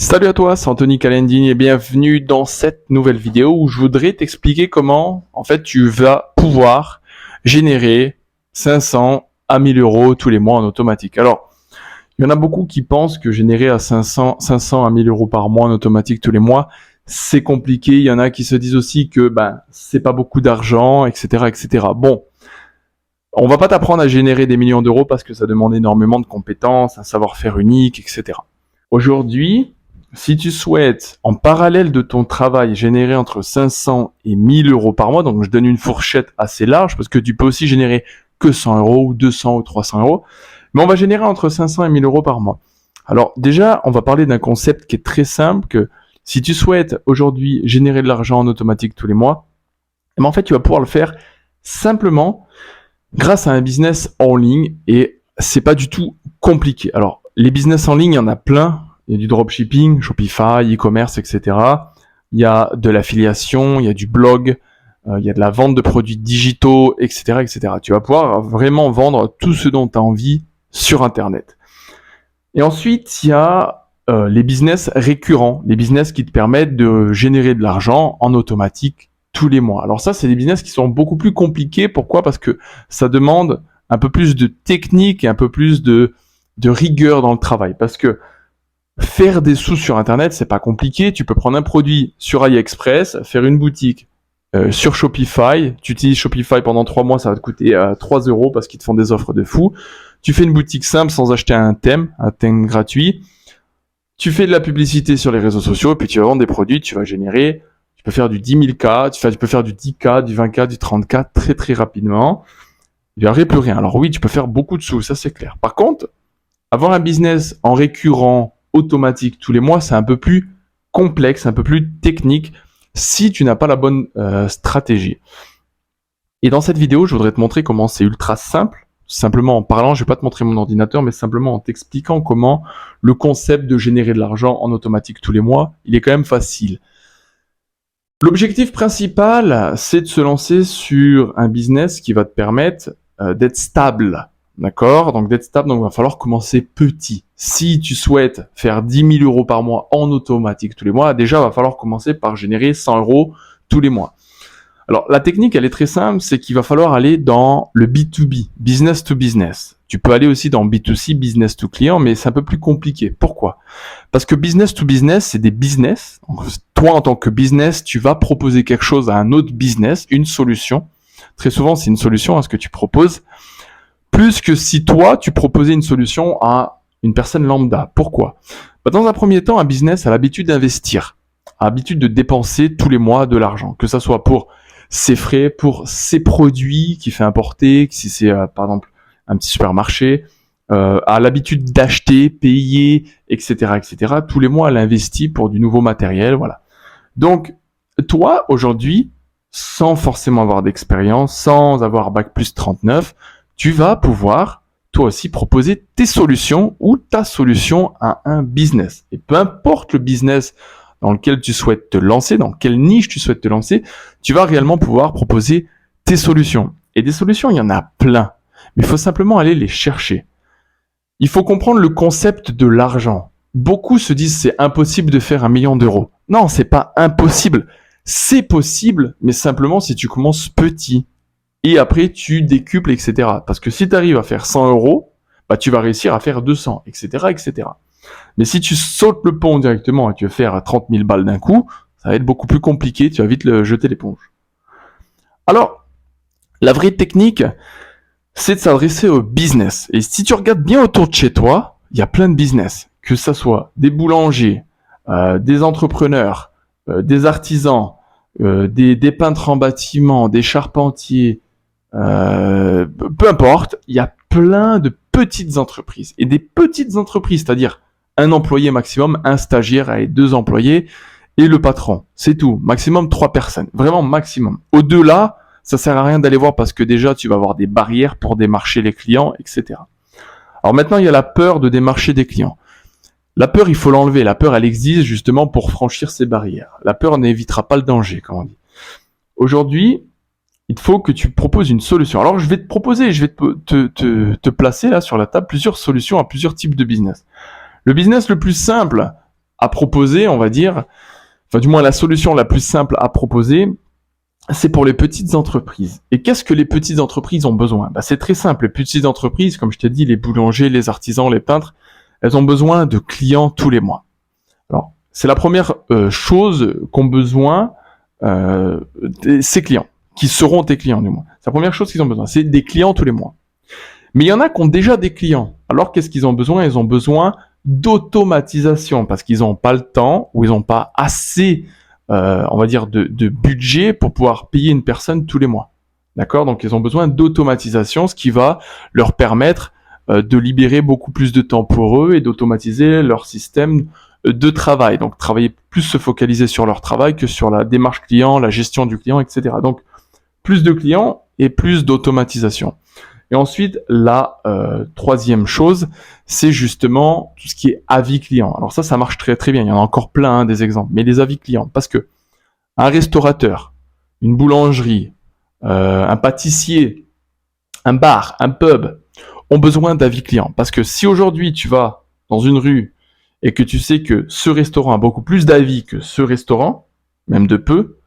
Salut à toi, c'est Anthony Calendini et bienvenue dans cette nouvelle vidéo où je voudrais t'expliquer comment en fait tu vas pouvoir générer 500 à 1000 euros tous les mois en automatique. Alors, il y en a beaucoup qui pensent que générer à 500 à 1000 euros par mois en automatique tous les mois, c'est compliqué. Il y en a qui se disent aussi que c'est pas beaucoup d'argent, etc., etc. Bon, on va pas t'apprendre à générer des millions d'euros parce que ça demande énormément de compétences, un savoir-faire unique, etc. Aujourd'hui, si tu souhaites, en parallèle de ton travail, générer entre 500 et 1000 euros par mois, donc je donne une fourchette assez large, parce que tu peux aussi générer que 100 euros, ou 200 ou 300 euros, mais on va générer entre 500 et 1000 euros par mois. Alors déjà, on va parler d'un concept qui est très simple, que si tu souhaites aujourd'hui générer de l'argent en automatique tous les mois, en fait, tu vas pouvoir le faire simplement grâce à un business en ligne, et c'est pas du tout compliqué. Alors, les business en ligne, il y en a plein. Il y a du dropshipping, Shopify, e-commerce, etc. Il y a de l'affiliation, il y a du blog, il y a de la vente de produits digitaux, etc., etc. Tu vas pouvoir vraiment vendre tout ce dont tu as envie sur Internet. Et ensuite, il y a les business récurrents, les business qui te permettent de générer de l'argent en automatique tous les mois. Alors ça, c'est des business qui sont beaucoup plus compliqués. Pourquoi ? Parce que ça demande un peu plus de technique et un peu plus de rigueur dans le travail. Parce que faire des sous sur Internet, c'est pas compliqué. Tu peux prendre un produit sur AliExpress, faire une boutique sur Shopify. Tu utilises Shopify pendant 3 mois, ça va te coûter 3 euros parce qu'ils te font des offres de fou. Tu fais une boutique simple sans acheter un thème gratuit. Tu fais de la publicité sur les réseaux sociaux, et puis tu vas vendre des produits, tu vas générer. Tu peux faire du 10 000K, tu peux faire du 10K, du 20K, du 30K très très rapidement. Il n'y aurait plus rien. Alors oui, tu peux faire beaucoup de sous, ça c'est clair. Par contre, avoir un business en récurrent automatique tous les mois, c'est un peu plus complexe, un peu plus technique si tu n'as pas la bonne stratégie. Et dans cette vidéo, je voudrais te montrer comment c'est ultra simple, simplement en parlant, je vais pas te montrer mon ordinateur, mais simplement en t'expliquant comment le concept de générer de l'argent en automatique tous les mois, il est quand même facile. L'objectif principal, c'est de se lancer sur un business qui va te permettre d'être stable. D'accord ? Donc d'être stable, donc il va falloir commencer petit. Si tu souhaites faire 10 000 euros par mois en automatique tous les mois, déjà il va falloir commencer par générer 100 euros tous les mois. Alors la technique, elle est très simple, c'est qu'il va falloir aller dans le B2B, business to business. Tu peux aller aussi dans B2C, business to client, mais c'est un peu plus compliqué. Pourquoi ? Parce que business to business, c'est des business. Toi, en tant que business, tu vas proposer quelque chose à un autre business, une solution. Très souvent, c'est une solution à ce que tu proposes. Plus que si toi, tu proposais une solution à une personne lambda. Pourquoi ? Dans un premier temps, un business a l'habitude d'investir, a l'habitude de dépenser tous les mois de l'argent, que ça soit pour ses frais, pour ses produits qu'il fait importer, si c'est par exemple un petit supermarché, a l'habitude d'acheter, payer, etc., etc. Tous les mois, elle investit pour du nouveau matériel, voilà. Donc, toi, aujourd'hui, sans forcément avoir d'expérience, sans avoir bac+39, tu vas pouvoir, toi aussi, proposer tes solutions ou ta solution à un business. Et peu importe le business dans lequel tu souhaites te lancer, dans quelle niche tu souhaites te lancer, tu vas réellement pouvoir proposer tes solutions. Et des solutions, il y en a plein. Mais il faut simplement aller les chercher. Il faut comprendre le concept de l'argent. Beaucoup se disent c'est impossible de faire 1 million d'euros. Non, c'est pas impossible. C'est possible, mais simplement si tu commences petit. Et après, tu décuples, etc. Parce que si tu arrives à faire 100 euros, tu vas réussir à faire 200, etc., etc. Mais si tu sautes le pont directement et tu veux faire 30 000 balles d'un coup, ça va être beaucoup plus compliqué, tu vas vite jeter l'éponge. Alors, la vraie technique, c'est de s'adresser au business. Et si tu regardes bien autour de chez toi, il y a plein de business. Que ça soit des boulangers, des entrepreneurs, des artisans, des peintres en bâtiment, des charpentiers, peu importe, il y a plein de petites entreprises. Et des petites entreprises, c'est-à-dire un employé maximum, un stagiaire avec 2 employés et le patron. C'est tout. Maximum 3 personnes. Vraiment maximum. Au-delà, ça sert à rien d'aller voir parce que déjà, tu vas avoir des barrières pour démarcher les clients, etc. Alors maintenant, il y a la peur de démarcher des clients. La peur, il faut l'enlever. La peur, elle existe justement pour franchir ces barrières. La peur n'évitera pas le danger, comme on dit. Aujourd'hui, il faut que tu proposes une solution. Alors, je vais te proposer, je vais te placer là sur la table plusieurs solutions à plusieurs types de business. Le business le plus simple, à proposer, on va dire, enfin du moins la solution la plus simple à proposer, c'est pour les petites entreprises. Et qu'est-ce que les petites entreprises ont besoin? C'est très simple. Les petites entreprises, comme je t'ai dit, les boulangers, les artisans, les peintres, elles ont besoin de clients tous les mois. Alors, c'est la première chose qu'ont besoin ces clients, qui seront tes clients du moins. C'est la première chose qu'ils ont besoin, c'est des clients tous les mois. Mais il y en a qui ont déjà des clients. Alors, qu'est-ce qu'ils ont besoin? Ils ont besoin d'automatisation parce qu'ils n'ont pas le temps ou ils n'ont pas assez on va dire, de budget pour pouvoir payer une personne tous les mois. D'accord? Donc, ils ont besoin d'automatisation, ce qui va leur permettre de libérer beaucoup plus de temps pour eux et d'automatiser leur système de travail. Donc, plus se focaliser sur leur travail que sur la démarche client, la gestion du client, etc. Donc, plus de clients et plus d'automatisation. Et ensuite, la troisième chose, c'est justement tout ce qui est avis client. Alors ça marche très très bien. Il y en a encore plein des exemples. Mais les avis clients, parce que un restaurateur, une boulangerie, un pâtissier, un bar, un pub ont besoin d'avis clients. Parce que si aujourd'hui tu vas dans une rue et que tu sais que ce restaurant a beaucoup plus d'avis que ce restaurant, même de peu,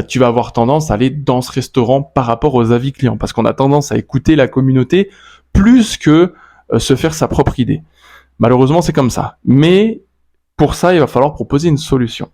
tu vas avoir tendance à aller dans ce restaurant par rapport aux avis clients, parce qu'on a tendance à écouter la communauté plus que se faire sa propre idée. Malheureusement, c'est comme ça. Mais pour ça, il va falloir proposer une solution.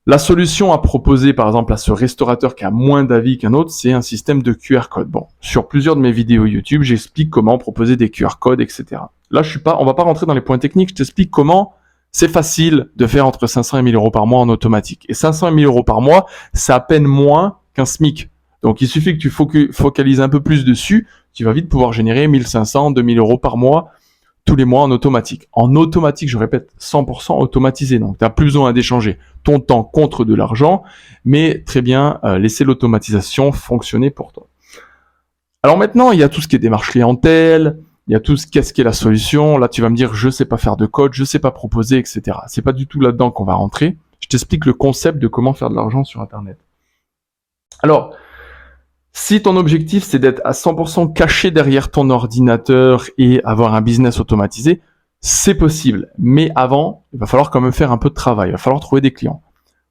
La solution à proposer, par exemple, à ce restaurateur qui a moins d'avis qu'un autre, c'est un système de QR code. Bon, sur plusieurs de mes vidéos YouTube, j'explique comment proposer des QR codes, etc. Là, on va pas rentrer dans les points techniques, je t'explique comment c'est facile de faire entre 500 et 1000 euros par mois en automatique. Et 500 et 1000 euros par mois, c'est à peine moins qu'un SMIC. Donc, il suffit que tu focalises un peu plus dessus, tu vas vite pouvoir générer 1500, 2000 euros par mois, tous les mois en automatique. En automatique, je répète, 100% automatisé. Donc, tu n'as plus besoin d'échanger ton temps contre de l'argent, mais très bien laisser l'automatisation fonctionner pour toi. Alors maintenant, il y a tout ce qui est démarche clientèle, il y a tout ce qu'est-ce qui est la solution. Là, tu vas me dire, je sais pas faire de code, je sais pas proposer, etc. C'est pas du tout là-dedans qu'on va rentrer. Je t'explique le concept de comment faire de l'argent sur Internet. Alors, si ton objectif, c'est d'être à 100% caché derrière ton ordinateur et avoir un business automatisé, c'est possible. Mais avant, il va falloir quand même faire un peu de travail. Il va falloir trouver des clients.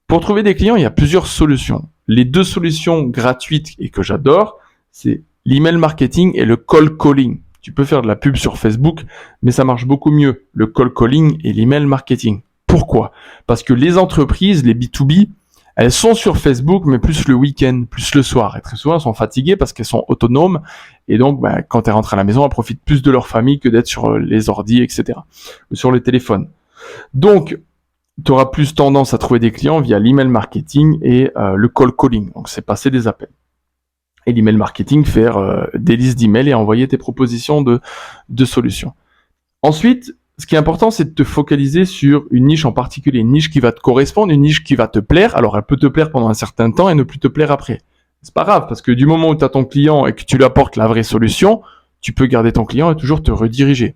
Pour trouver des clients, il y a plusieurs solutions. Les deux solutions gratuites et que j'adore, c'est l'email marketing et le cold calling. Tu peux faire de la pub sur Facebook, mais ça marche beaucoup mieux, le cold calling et l'email marketing. Pourquoi? Parce que les entreprises, les B2B, elles sont sur Facebook, mais plus le week-end, plus le soir. Et très souvent, elles sont fatiguées parce qu'elles sont autonomes. Et donc, quand elles rentrent à la maison, elles profitent plus de leur famille que d'être sur les ordis, etc. Ou sur les téléphones. Donc, tu auras plus tendance à trouver des clients via l'email marketing et le cold calling. Donc, c'est passer des appels. Et l'email marketing, faire des listes d'emails et envoyer tes propositions de solutions. Ensuite, ce qui est important, c'est de te focaliser sur une niche en particulier, une niche qui va te correspondre, une niche qui va te plaire. Alors, elle peut te plaire pendant un certain temps et ne plus te plaire après. C'est pas grave, parce que du moment où tu as ton client et que tu lui apportes la vraie solution, tu peux garder ton client et toujours te rediriger.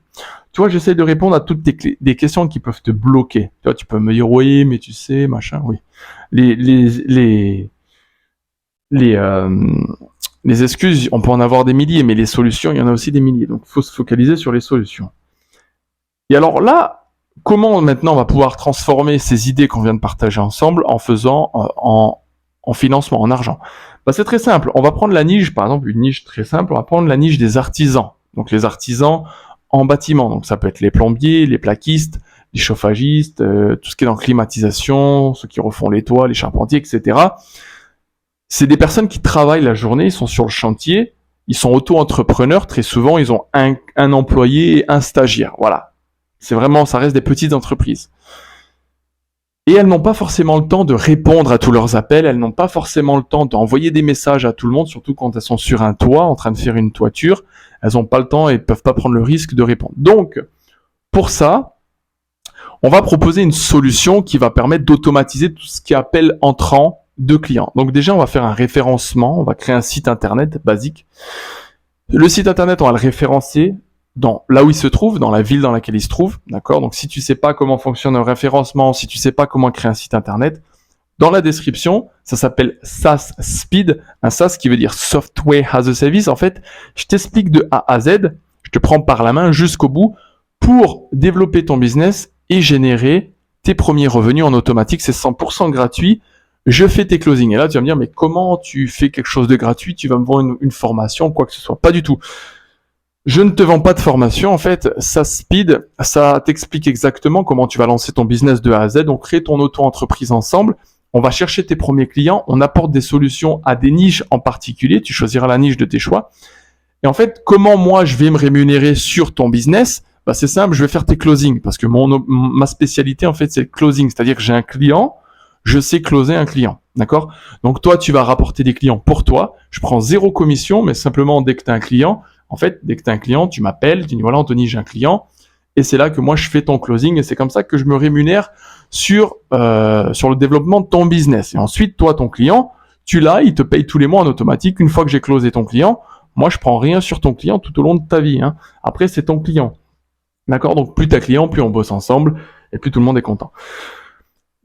Tu vois, j'essaie de répondre à toutes des questions qui peuvent te bloquer. Tu vois, tu peux me dire, oui, mais tu sais, machin, oui. Les excuses, on peut en avoir des milliers, mais les solutions, il y en a aussi des milliers. Donc, il faut se focaliser sur les solutions. Et alors là, comment maintenant on va pouvoir transformer ces idées qu'on vient de partager ensemble en faisant en financement, en argent? C'est très simple. On va prendre la niche, par exemple, une niche très simple. On va prendre la niche des artisans. Donc, les artisans en bâtiment. Donc, ça peut être les plombiers, les plaquistes, les chauffagistes, tout ce qui est dans climatisation, ceux qui refont les toits, les charpentiers, etc. C'est des personnes qui travaillent la journée, ils sont sur le chantier, ils sont auto-entrepreneurs, très souvent ils ont un employé et un stagiaire, voilà. C'est vraiment, ça reste des petites entreprises. Et elles n'ont pas forcément le temps de répondre à tous leurs appels, elles n'ont pas forcément le temps d'envoyer des messages à tout le monde, surtout quand elles sont sur un toit, en train de faire une toiture, elles n'ont pas le temps et ne peuvent pas prendre le risque de répondre. Donc, pour ça, on va proposer une solution qui va permettre d'automatiser tout ce qui est appel entrant de clients. Donc déjà, on va faire un référencement, on va créer un site internet basique. Le site internet, on va le référencer là où il se trouve, dans la ville dans laquelle il se trouve, d'accord? Donc si tu sais pas comment fonctionne un référencement, si tu sais pas comment créer un site internet, dans la description, ça s'appelle SaaS Speed, un SaaS qui veut dire Software as a Service. En fait, je t'explique de A à Z, je te prends par la main jusqu'au bout pour développer ton business et générer tes premiers revenus en automatique, c'est 100% gratuit. Je fais tes closings. Et là, tu vas me dire, mais comment tu fais quelque chose de gratuit? Tu vas me vendre une formation, quoi que ce soit. Pas du tout. Je ne te vends pas de formation. En fait, SaaSpeed, ça t'explique exactement comment tu vas lancer ton business de A à Z. On crée ton auto-entreprise ensemble. On va chercher tes premiers clients. On apporte des solutions à des niches en particulier. Tu choisiras la niche de tes choix. Et en fait, comment moi, je vais me rémunérer sur ton business? Bah, c'est simple, je vais faire tes closings. Parce que ma spécialité, en fait, c'est le closing. C'est-à-dire que j'ai un client, je sais closer un client. D'accord? Donc, toi, tu vas rapporter des clients pour toi. Je prends 0 commission, mais simplement, dès que tu as un client, en fait, dès que tu as un client, tu m'appelles, tu dis, voilà, Anthony, j'ai un client. Et c'est là que moi, je fais ton closing. Et c'est comme ça que je me rémunère sur le développement de ton business. Et ensuite, toi, ton client, tu l'as, il te paye tous les mois en automatique. Une fois que j'ai closé ton client, moi, je prends rien sur ton client tout au long de ta vie. Hein. Après, c'est ton client. D'accord? Donc, plus t'as client, plus on bosse ensemble et plus tout le monde est content.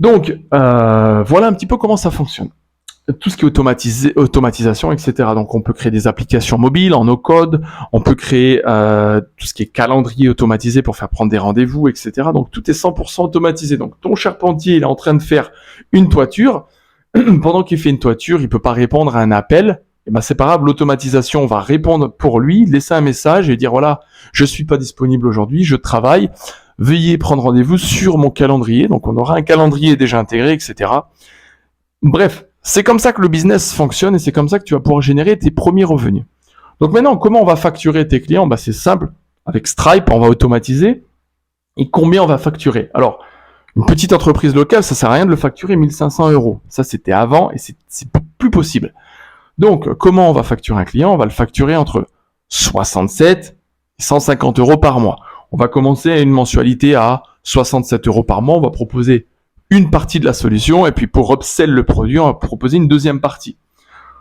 Donc, voilà un petit peu comment ça fonctionne. Tout ce qui est automatisation, etc. Donc, on peut créer des applications mobiles en no-code. On peut créer tout ce qui est calendrier automatisé pour faire prendre des rendez-vous, etc. Donc, tout est 100% automatisé. Donc, ton charpentier, il est en train de faire une toiture. Pendant qu'il fait une toiture, il peut pas répondre à un appel. Et ben, c'est pas grave, l'automatisation va répondre pour lui, laisser un message et dire, voilà, je suis pas disponible aujourd'hui, je travaille. Veuillez prendre rendez-vous sur mon calendrier. Donc, on aura un calendrier déjà intégré, etc. Bref, c'est comme ça que le business fonctionne et c'est comme ça que tu vas pouvoir générer tes premiers revenus. Donc maintenant, comment on va facturer tes clients? Bah, c'est simple. Avec Stripe, on va automatiser. Et combien on va facturer? Alors, une petite entreprise locale, ça sert à rien de le facturer 1500 €. Ça, c'était avant et c'est plus possible. Donc, comment on va facturer un client? On va le facturer entre 67 et 150 € par mois. On va commencer à une mensualité à 67 € par mois. On va proposer une partie de la solution et puis pour upsell le produit, on va proposer une deuxième partie.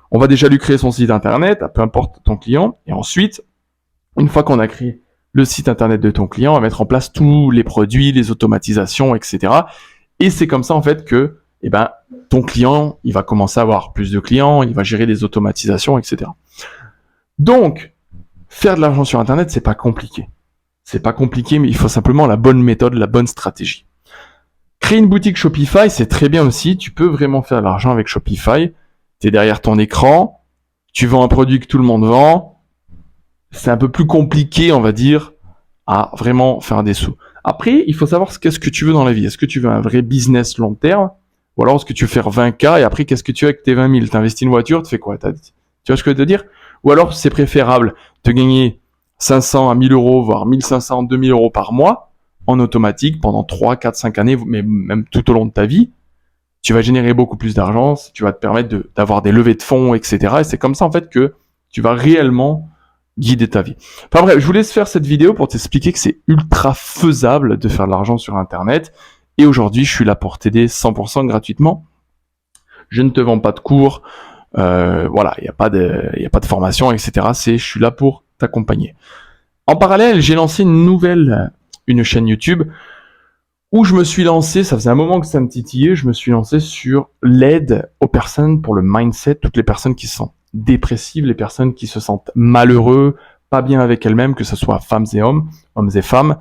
On va déjà lui créer son site internet, peu importe ton client. Et ensuite, une fois qu'on a créé le site internet de ton client, on va mettre en place tous les produits, les automatisations, etc. Et c'est comme ça en fait que ton client, il va commencer à avoir plus de clients, il va gérer des automatisations, etc. Donc, faire de l'argent sur internet, c'est pas compliqué. C'est pas compliqué, mais il faut simplement la bonne méthode, la bonne stratégie. Créer une boutique Shopify, c'est très bien aussi. Tu peux vraiment faire de l'argent avec Shopify. Tu es derrière ton écran, tu vends un produit que tout le monde vend. C'est un peu plus compliqué, on va dire, à vraiment faire des sous. Après, il faut savoir qu'est-ce que tu veux dans la vie. Est-ce que tu veux un vrai business long terme? Ou alors est-ce que tu veux faire 20K et après, qu'est-ce que tu veux avec tes 20 000? Tu investis une voiture, tu fais quoi? Tu vois ce que je veux te dire? Ou alors, c'est préférable de gagner 500 à 1000 €, voire 1500, 2000 € par mois en automatique pendant 3, 4, 5 années, mais même tout au long de ta vie. Tu vas générer beaucoup plus d'argent, tu vas te permettre d'avoir des levées de fonds, etc. Et c'est comme ça, en fait, que tu vas réellement guider ta vie. Enfin bref, je vous laisse faire cette vidéo pour t'expliquer que c'est ultra faisable de faire de l'argent sur Internet. Et aujourd'hui, je suis là pour t'aider 100% gratuitement. Je ne te vends pas de cours. Voilà, il n'y a pas de formation, etc. Je suis là pour t'accompagner. En parallèle, j'ai lancé une chaîne YouTube où je me suis lancé, ça faisait un moment que ça me titillait, je me suis lancé sur l'aide aux personnes pour le mindset, toutes les personnes qui sont dépressives, les personnes qui se sentent malheureux, pas bien avec elles-mêmes, que ce soit femmes et hommes et femmes.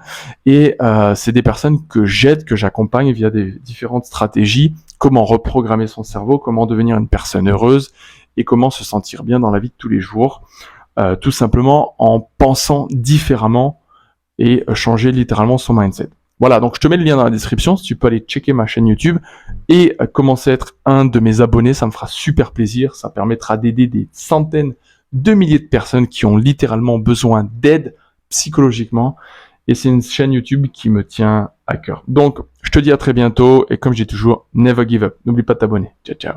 Et c'est des personnes que j'aide, que j'accompagne via des différentes stratégies, comment reprogrammer son cerveau, comment devenir une personne heureuse et comment se sentir bien dans la vie de tous les jours, tout simplement en pensant différemment et changer littéralement son mindset. Voilà, donc je te mets le lien dans la description si tu peux aller checker ma chaîne YouTube et commencer à être un de mes abonnés, ça me fera super plaisir, ça permettra d'aider des centaines de milliers de personnes qui ont littéralement besoin d'aide psychologiquement et c'est une chaîne YouTube qui me tient à cœur. Donc, je te dis à très bientôt et comme je dis toujours, never give up, n'oublie pas de t'abonner. Ciao, ciao.